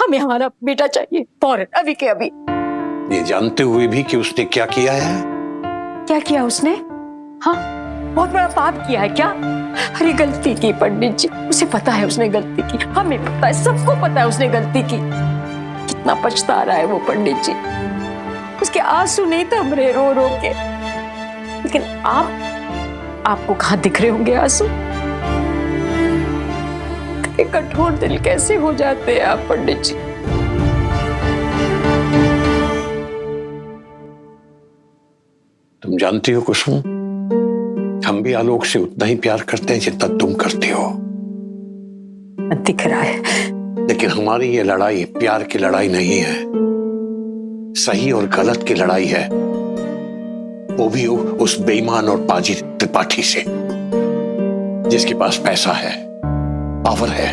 हमें हमारा बेटा चाहिए फौरन, अभी के अभी। ये जानते हुए भी कि उसने क्या किया है? क्या किया उसने? हाँ, बहुत बड़ा पाप किया है क्या? अरे गलती की पंडित जी, उसे पता है उसने गलती की, हमें पता है, सबको पता है उसने गलती की। कितना पछता रहा है वो पंडित जी, उसके आंसू नहीं थम रहे रो रो के। लेकिन आपको कहाँ दिख रहे होंगे आंसू? कठोर दिल कैसे हो जाते हैं आप पंडित जी। तुम जानती हो कुसुम, हम भी आलोक से उतना ही प्यार करते हैं जितना तुम करती हो। दिख रहा है। लेकिन हमारी ये लड़ाई प्यार की लड़ाई नहीं है, सही और गलत की लड़ाई है, वो भी उस बेईमान और पाजी त्रिपाठी से, जिसके पास पैसा है, पावर है,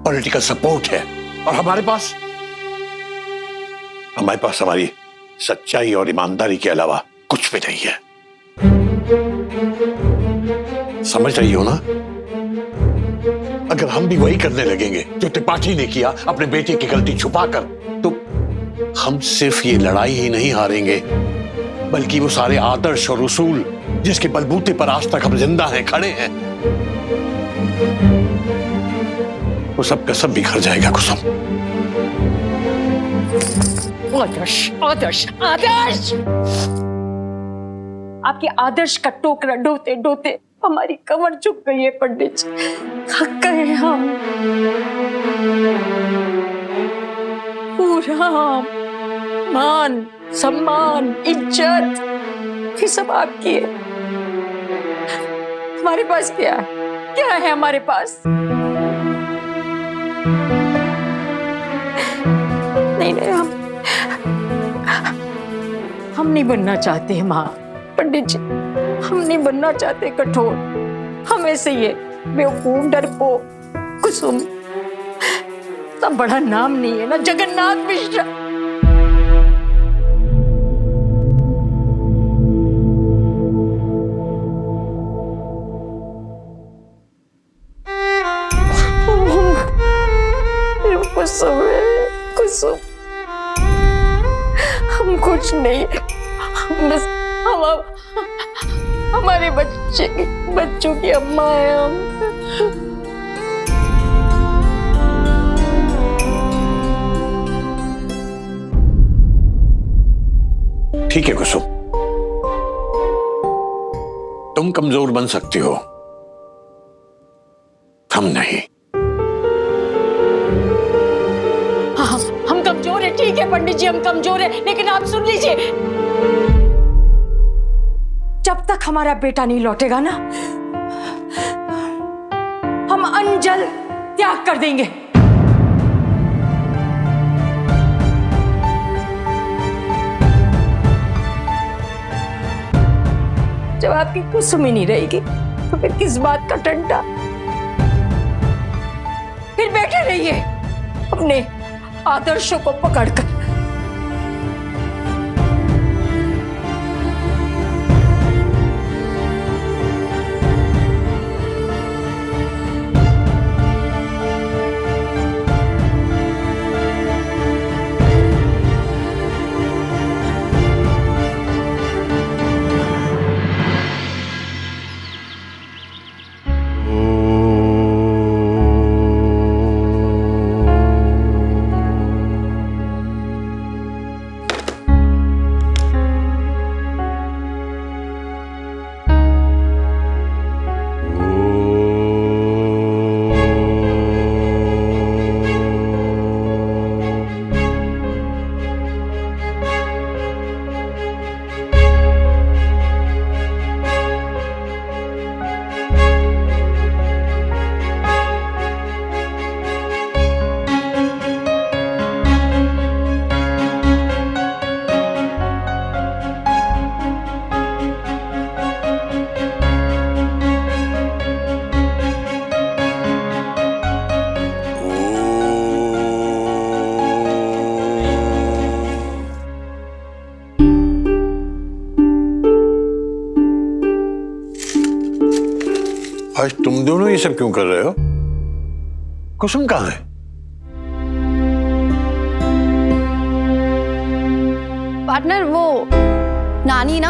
पॉलिटिकल सपोर्ट है, और हमारे पास हमारी सच्चाई और ईमानदारी के अलावा कुछ भी नहीं है। समझ रही हो ना? अगर हम भी वही करने लगेंगे जो त्रिपाठी ने किया, अपने बेटे की गलती छुपाकर, तो हम सिर्फ ये लड़ाई ही नहीं हारेंगे, बल्कि वो सारे आदर्श और उसूल जिसके बलबूते पर आज तक हम जिंदा हैं, खड़े हैं, वो सब का सब बिखर जाएगा कुसुम। आदर्श आदर्श आदर्श, आपके आदर्श का टोकरा ढोते ढोते हमारी कमर झुक गई है पंडित जी, थक गए हम। पूरा मान सम्मान इज्जत ये सब आपकी है, हमारे पास क्या है? क्या है हमारे पास? नहीं नहीं, हम नहीं बनना चाहते माँ पंडित जी, हम नहीं बनना चाहते कठोर, हम ऐसे ही है बेवकूफ डरपोक। कुसुम इतना बड़ा नाम नहीं है ना, जगन्नाथ मिश्रा। कुसुम कुसुम, हम कुछ नहीं, हम बस हमारे बच्चों की अम्मा है हम। ठीक है कुसुम, तुम कमजोर बन सकती हो, हम नहीं। हाँ, हम कमजोर है, ठीक है पंडित जी, हम कमजोर है, लेकिन आप सुन लीजिए, जब तक हमारा बेटा नहीं लौटेगा ना, हम अंजल त्याग कर देंगे। जब आपकी कुसुम ही नहीं रहेगी तो फिर किस बात का टंटा? फिर बैठे रहिए अपने आदर्शों को पकड़कर। आज तुम दोनों ये सब क्यों कर रहे हो? कुसुम कहाँ है? पार्टनर वो नानी ना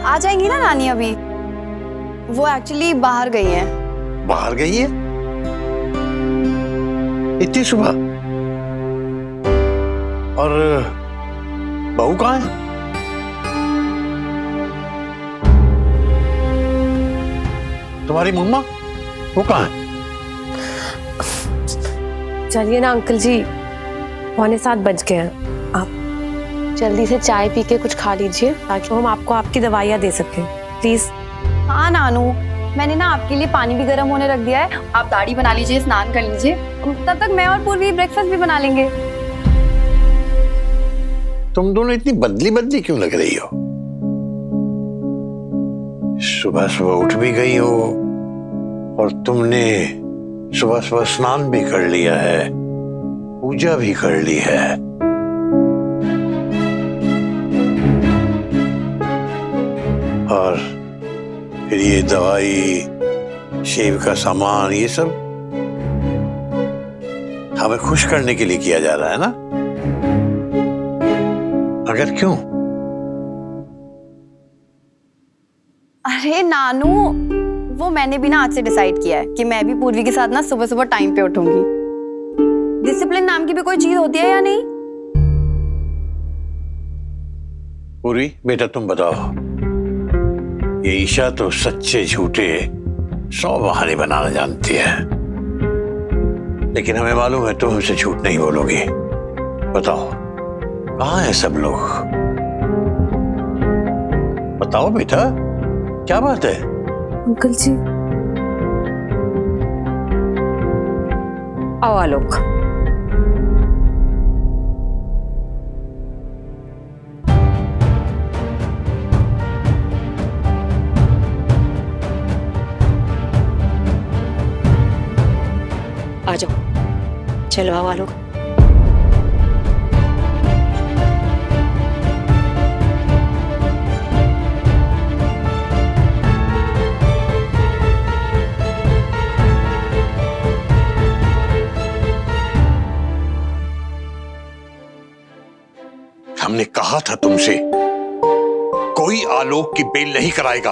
आ जाएंगी ना नानी अभी। वो एक्चुअली बाहर गई है। बाहर गई है इतनी सुबह? और बहू कहाँ है? तुम्हारी मम्मा वो कहाँ है? चलिए ना अंकल जी, 6:45 बज गए हैं। आप जल्दी से चाय पी के कुछ खा लीजिए ताकि हम आपको आपकी दवाइयाँ दे सकें, प्लीज। हाँ नानू, मैंने ना आपके लिए पानी भी गर्म होने रख दिया है। आप दाढ़ी बना लीजिए, स्नान कर लीजिए, तब तक मैं और पूर्वी ब्रेकफास्ट भी बना लेंगे। तुम दोनों इतनी बदली बदली क्यों लग रही हो? सुबह सुबह उठ भी गई हो और तुमने सुबह सुबह स्नान भी कर लिया है, पूजा भी कर ली है। और फिर ये दवाई, शेव का सामान, ये सब हमें खुश करने के लिए किया जा रहा है ना? अगर क्यों? अरे नानू, वो मैंने भी ना आज से डिसाइड किया है कि मैं भी पूर्वी के साथ ना सुबह सुबह टाइम पे उठूंगी। डिसिप्लिन नाम की भी कोई चीज होती है या नहीं? पूरी बेटा तुम बताओ, ये ईशा तो सच्चे झूठे 100 बहाने बनाना जानती है, लेकिन हमें मालूम है तुम हमसे झूठ नहीं बोलोगी। बताओ कहाँ है सब लोग? बताओ बेटा, क्या बात है? अंकल जी, आओ आलोक। आ जाओ, चलो आओ आलोक। हमने कहा था तुमसे, कोई आलोक की बेल नहीं कराएगा।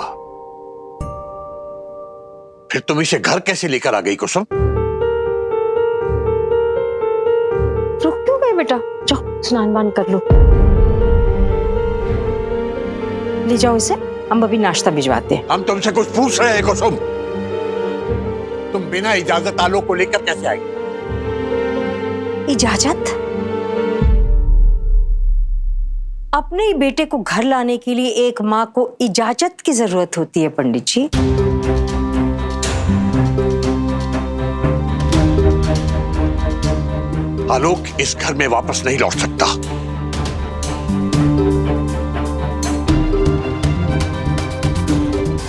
फिर तुम इसे घर कैसे लेकर आ गई कुसुम? रुक क्यों गए बेटा? जाओ स्नान वान कर लो। ले जाओ इसे, हम अभी नाश्ता भिजवाते हैं। हम तुमसे कुछ पूछ रहे हैं कुसुम। तुम बिना इजाजत आलोक को लेकर कैसे आई? इजाजत? अपने ही बेटे को घर लाने के लिए एक माँ को इजाजत की जरूरत होती है पंडित जी। आलोक इस घर में वापस नहीं लौट सकता।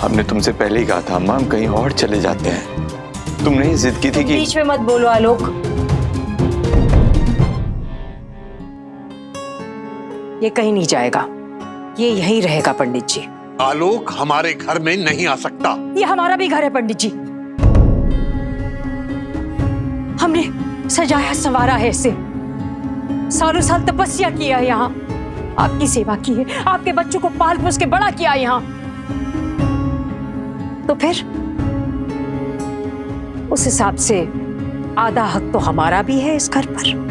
हमने तुमसे पहले ही कहा था अम्मा, हम कहीं और चले जाते हैं। तुमने ही जिद की थी कि बीच में मत बोलो आलोक। ये कहीं नहीं जाएगा, ये यहीं रहेगा पंडित जी। आलोक हमारे घर में नहीं आ सकता। ये हमारा भी घर है पंडित जी। हमने सजाया संवारा है इसे, सालों साल तपस्या किया है यहाँ, आपकी सेवा की है, आपके बच्चों को पाल पोस के बड़ा किया यहाँ। तो फिर उस हिसाब से आधा हक तो हमारा भी है इस घर पर।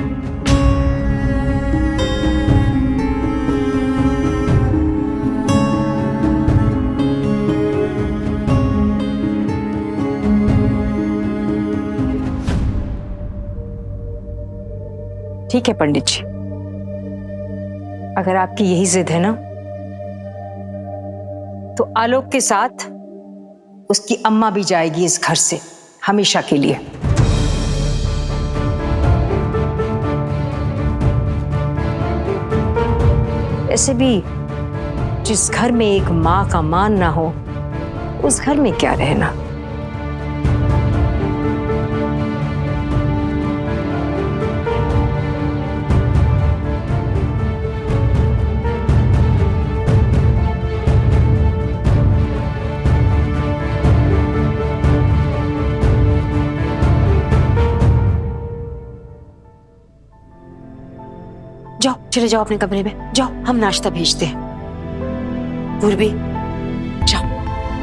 ठीक है पंडित जी, अगर आपकी यही जिद है ना, तो आलोक के साथ उसकी अम्मा भी जाएगी इस घर से हमेशा के लिए। ऐसे भी जिस घर में एक माँ का मान ना हो, उस घर में क्या रहना। जाओ चले जाओ अपने कमरे में, जाओ, हम नाश्ता भेजते हैं। पूर्वी, जाओ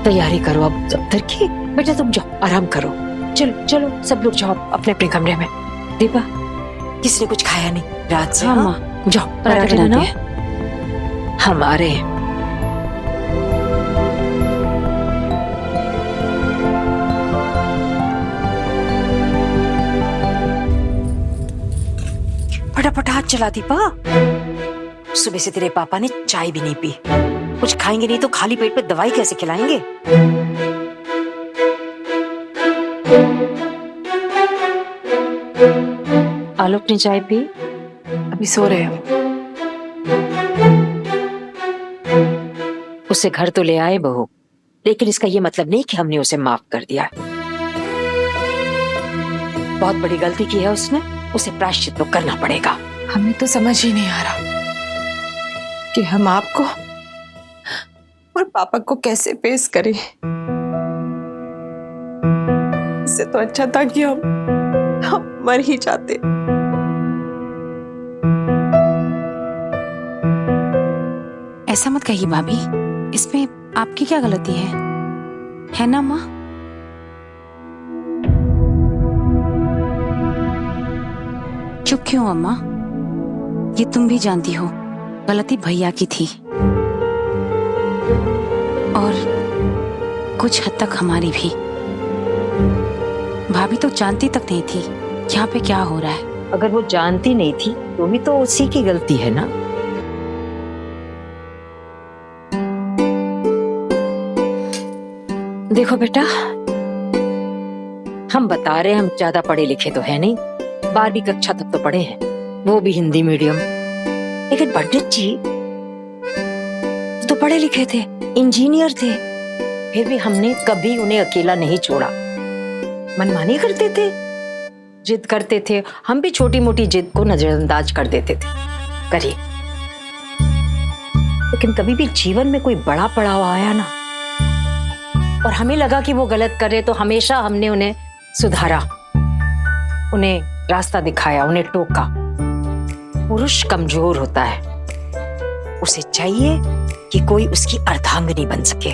तैयारी करो अब दफ्तर की। बेटा तुम जाओ, आराम करो। चलो चलो सब लोग जाओ अपने अपने कमरे में। दीपा, किसने कुछ खाया नहीं रात से? हाँ, हाँ, जाओ पराठे बनाते हैं। हम आ रहे हैं। फटाफट हाथ चला दीपा। सुबह से तेरे पापा ने चाय भी नहीं पी। कुछ खाएंगे नहीं तो खाली पेट पे दवाई कैसे खिलाएंगे? आलोक ने चाय पी? अभी सो रहे हैं। उसे घर तो ले आए बहू, लेकिन इसका ये मतलब नहीं कि हमने उसे माफ कर दिया। बहुत बड़ी गलती की है उसने, उसे प्रायश्चित तो करना पड़ेगा। हमें तो समझ ही नहीं आ रहा कि हम आपको और पापा को कैसे पेश करें। इससे तो अच्छा था कि हम मर ही जाते। ऐसा मत कहिए भाभी, इसमें आपकी क्या गलती है ना माँ? चुप क्यों अम्मा? ये तुम भी जानती हो गलती भैया की थी और कुछ हद तक हमारी भी। भाभी तो जानती तक नहीं थी यहाँ पे क्या हो रहा है। अगर वो जानती नहीं थी तो भी तो उसी की गलती है ना। देखो बेटा, हम बता रहे हैं हम ज्यादा पढ़े लिखे तो है नहीं, 12वीं कक्षा तक तो पढ़े हैं, वो भी हिंदी मीडियम। लेकिन पंडित जी तो पढ़े लिखे थे, इंजीनियर थे, फिर भी हमने कभी उन्हें अकेला नहीं छोड़ा। मनमानी करते थे, जिद करते थे, हम भी छोटी मोटी जिद को नजरअंदाज कर देते थे। करिए, लेकिन कभी भी जीवन में कोई बड़ा पड़ाव आया ना और हमें लगा कि वो गलत कर रहे, तो हमेशा हमने उन्हें सुधारा, उन्हें रास्ता दिखाया, उन्हें टोका। पुरुष कमजोर होता है, उसे चाहिए कि कोई उसकी अर्धांगिनी बन सके,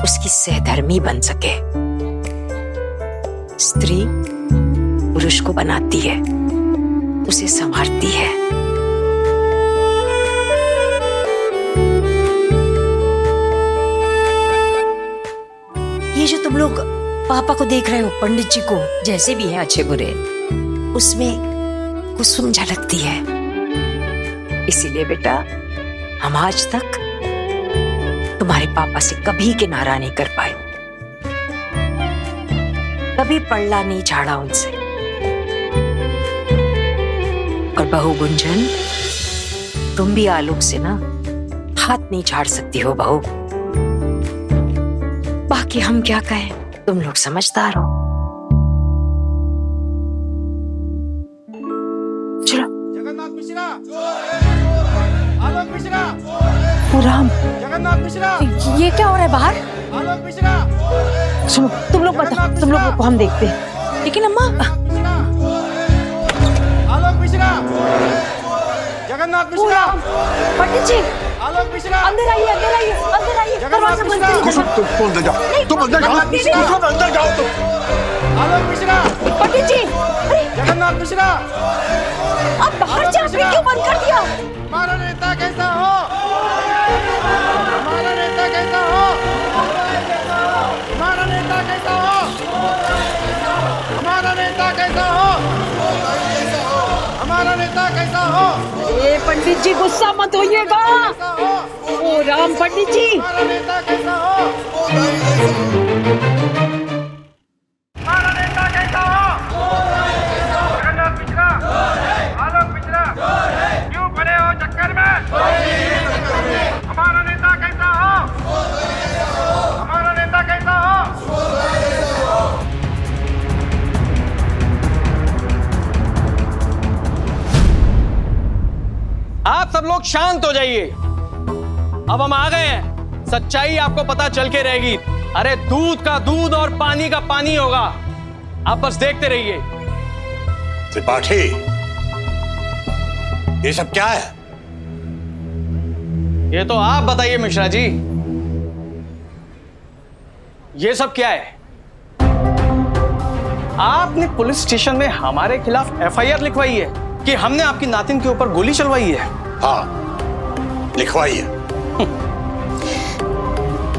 उसकी सहधर्मी बन सके। स्त्री पुरुष को बनाती है, उसे संवारती है। ये जो तुम लोग पापा को देख रहे हो, पंडित जी को, जैसे भी हैं अच्छे बुरे, उसमें कुसुम झलकती है। इसीलिए बेटा, हम आज तक तुम्हारे पापा से कभी किनारा नहीं कर पाए, कभी पल्ला नहीं झाड़ा उनसे। और बहू गुंजन, तुम भी आलोक से ना हाथ नहीं झाड़ सकती हो बहू। बाकी हम क्या कहें, तुम लोग समझदार हो। चलो। जगन्नाथ मिश्रा, आलोक मिश्रा, राम, जगन्नाथ मिश्रा, ये क्या हो रहा है बाहर? आलोक मिश्रा, सुनो, तुम लोग बताओ, तुम लोगों को हम देखते हैं। लेकिन अम्मा, आलोक मिश्रा, जगन्नाथ मिश्रा, पंडित जी, आलोक मिश्रा, अंदर आइए, अंदर आइए, अंदर आइए। दरवाजा बंद करिए। तुम अंदर जाओ, तुम अंदर जाओ, तुम अंदर जाओ तुम। आलोक मिश्रा, पंडित जी, जगन्नाथ मिश्रा, आप बाहर से आपने क्यों बंद कर दिया? हमारा नेता कैसा हो, हमारा नेता कैसा हो, हमारा नेता कैसा हो, हमारा नेता कैसा हो, हमारा नेता कैसा हो। ये पंडित जी गुस्सा मत होइएगा। ओ राम, पंडित जी, हमारा नेता कैसा हो, हमारा नेता कैसा हो, जगन्नाथ मिश्रा, आलोक मिश्रा, क्यों पड़े हो चक्कर में? हमारा नेता कैसा हो, हमारा नेता कैसा हो। आप सब लोग शांत हो जाइए। अब हम आ गए हैं, सच्चाई आपको पता चल के रहेगी। अरे दूध का दूध और पानी का पानी होगा, आप बस देखते रहिए। त्रिपाठी, ये सब क्या है? ये तो आप बताइए मिश्रा जी, ये सब क्या है? आपने पुलिस स्टेशन में हमारे खिलाफ एफआईआर लिखवाई है कि हमने आपकी नातिन के ऊपर गोली चलवाई है। हाँ, लिखवाई है।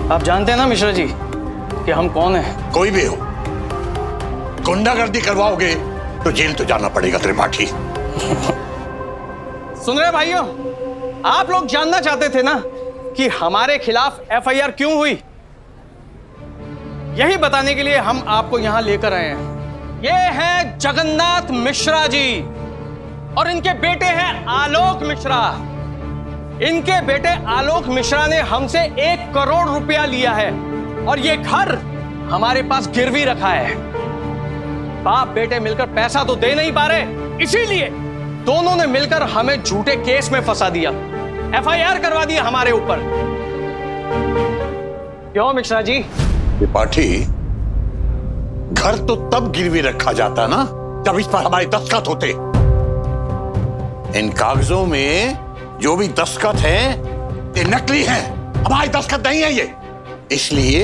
आप जानते हैं ना मिश्रा जी कि हम कौन हैं? कोई भी हो, गुंडागर्दी करवाओगे तो जेल तो जाना पड़ेगा त्रिपाठी। सुन रहे भाइयों, आप लोग जानना चाहते थे ना कि हमारे खिलाफ एफआईआर क्यों हुई? यही बताने के लिए हम आपको यहां लेकर आए हैं। ये है जगन्नाथ मिश्रा जी और इनके बेटे हैं आलोक मिश्रा। इनके बेटे आलोक मिश्रा ने हमसे 1 करोड़ रुपया लिया है और ये घर हमारे पास गिरवी रखा है। बाप बेटे मिलकर पैसा तो दे नहीं पा रहे, इसीलिए दोनों ने मिलकर हमें झूठे केस में फंसा दिया, एफआईआर करवा दिया हमारे ऊपर। क्यों मिश्रा जी? त्रिपाठी, घर तो तब गिरवी रखा जाता ना जब इस पर हमारे दस्तखत होते। इन कागजों में जो भी दस्तखत है ये नकली है, हमारे दस्तखत नहीं है ये। इसलिए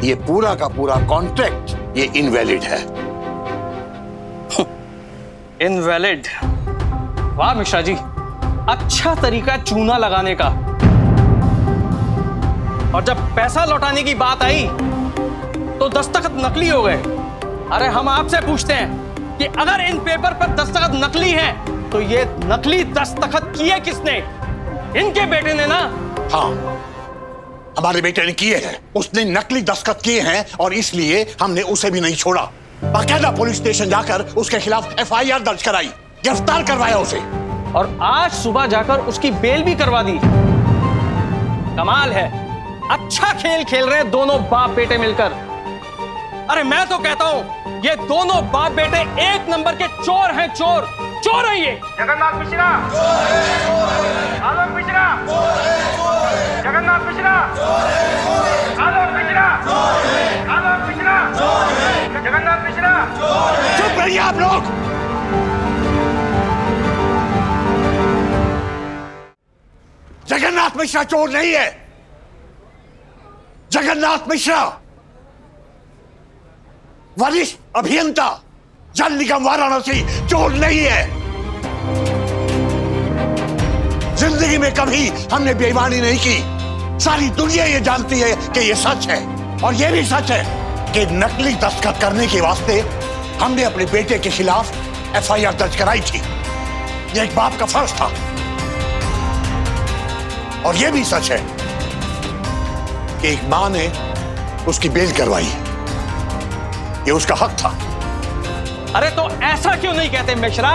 ये पूरा का पूरा कॉन्ट्रैक्ट ये इनवैलिड है। इनवैलिड? वाह मिश्रा जी, अच्छा तरीका चूना लगाने का। और जब पैसा लौटाने की बात आई तो दस्तखत नकली हो गए। अरे हम आपसे पूछते हैं कि अगर इन पेपर पर दस्तखत नकली हैं, तो ये नकली दस्तखत किए किसने? इनके बेटे ने ना। हाँ, हमारे बेटे ने किए हैं। उसने नकली दस्तखत किए हैं और इसलिए हमने उसे भी नहीं छोड़ा। बाकायदा पुलिस स्टेशन जाकर उसके खिलाफ एफआईआर दर्ज कराई, गिरफ्तार करवाया उसे। और आज सुबह जाकर उसकी बेल भी करवा दी। कमाल है, अच्छा खेल खेल रहे हैं दोनों बाप बेटे मिलकर। अरे मैं तो कहता हूं ये दोनों बाप बेटे 1 नंबर के चोर हैं, चोर चोर है ये। जगन्नाथ मिश्रा, आलोक मिश्रा, जगन्नाथ मिश्रा, आलोक मिश्रा, आलोक मिश्रा, जगन्नाथ मिश्रा। चुप रहिए आप लोग। जगन्नाथ मिश्रा चोर नहीं है। जगन्नाथ मिश्रा वरिष्ठ अभियंता जल निगम वाराणसी चोर नहीं है। जिंदगी में कभी हमने बेईमानी नहीं की। सारी दुनिया ये जानती है कि ये सच है। और ये भी सच है कि नकली दस्तखत करने के वास्ते हमने अपने बेटे के खिलाफ एफआईआर दर्ज कराई थी। ये एक बाप का फर्ज था। और ये भी सच है कि एक मां ने उसकी बेल करवाई। ये उसका हक था। अरे तो ऐसा क्यों नहीं कहते मिश्रा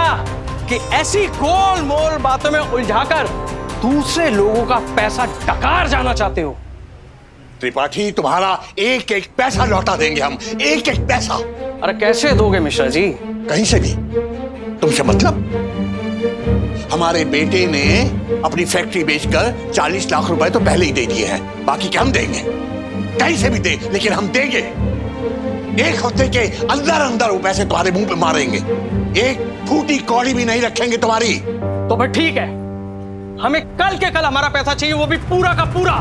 कि ऐसी गोल मोल बातों में उलझाकर दूसरे लोगों का पैसा डकार जाना चाहते हो? त्रिपाठी, तुम्हारा एक एक पैसा लौटा देंगे हम, एक एक पैसा। अरे कैसे दोगे मिश्रा जी? कहीं से भी। तुमसे मतलब? हमारे बेटे ने अपनी फैक्ट्री बेचकर 40 लाख रुपए तो पहले ही दे दिए हैं। बाकी क्या हम देंगे? कहीं से भी दे, लेकिन हम देंगे। 1 हफ्ते के अंदर अंदर वो पैसे तुम्हारे मुंह पे मारेंगे। एक फूटी कौड़ी भी नहीं रखेंगे तुम्हारी। तो फिर ठीक है, हमें कल के कल हमारा पैसा चाहिए, वो भी पूरा का पूरा।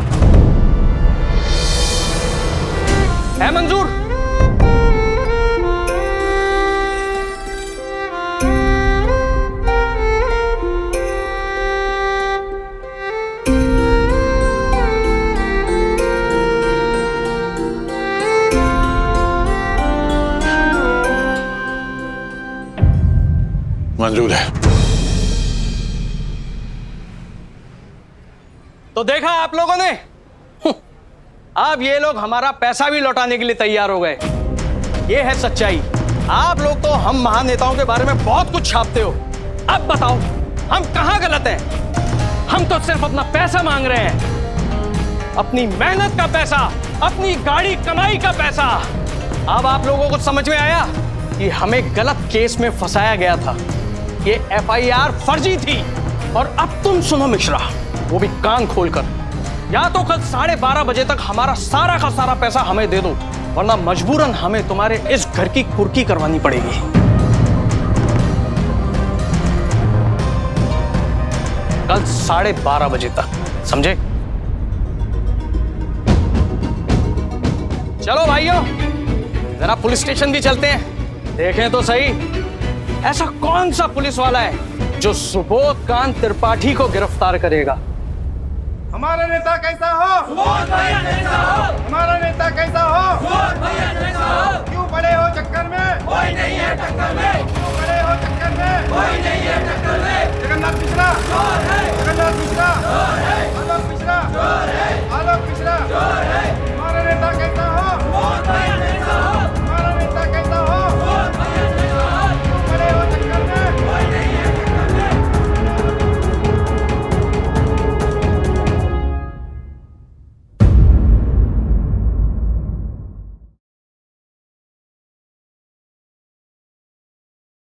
है मंजूर? मंजूर है। तो देखा आप लोगों ने, अब ये लोग हमारा पैसा भी लौटाने के लिए तैयार हो गए। ये है सच्चाई। आप लोग तो हम महानेताओं के बारे में बहुत कुछ छापते हो। अब बताओ हम कहां गलत हैं? हम तो सिर्फ अपना पैसा मांग रहे हैं, अपनी मेहनत का पैसा, अपनी गाड़ी कमाई का पैसा। अब आप लोगों को समझ में आया कि हमें गलत केस में फंसाया गया था। ये एफआईआर फर्जी थी। और अब तुम सुनो मिश्रा, वो भी कान खोलकर, या तो कल 12:30 बजे तक हमारा सारा का सारा पैसा हमें दे दो, वरना मजबूरन हमें तुम्हारे इस घर की कुर्की करवानी पड़ेगी। कल 12:30 बजे तक, समझे? चलो भाइयों, जरा पुलिस स्टेशन भी चलते हैं, देखें तो सही ऐसा कौन सा पुलिस वाला है जो सुबोधकांत त्रिपाठी को गिरफ्तार करेगा। हमारा नेता कैसा हो? हमारा नेता कैसा हो?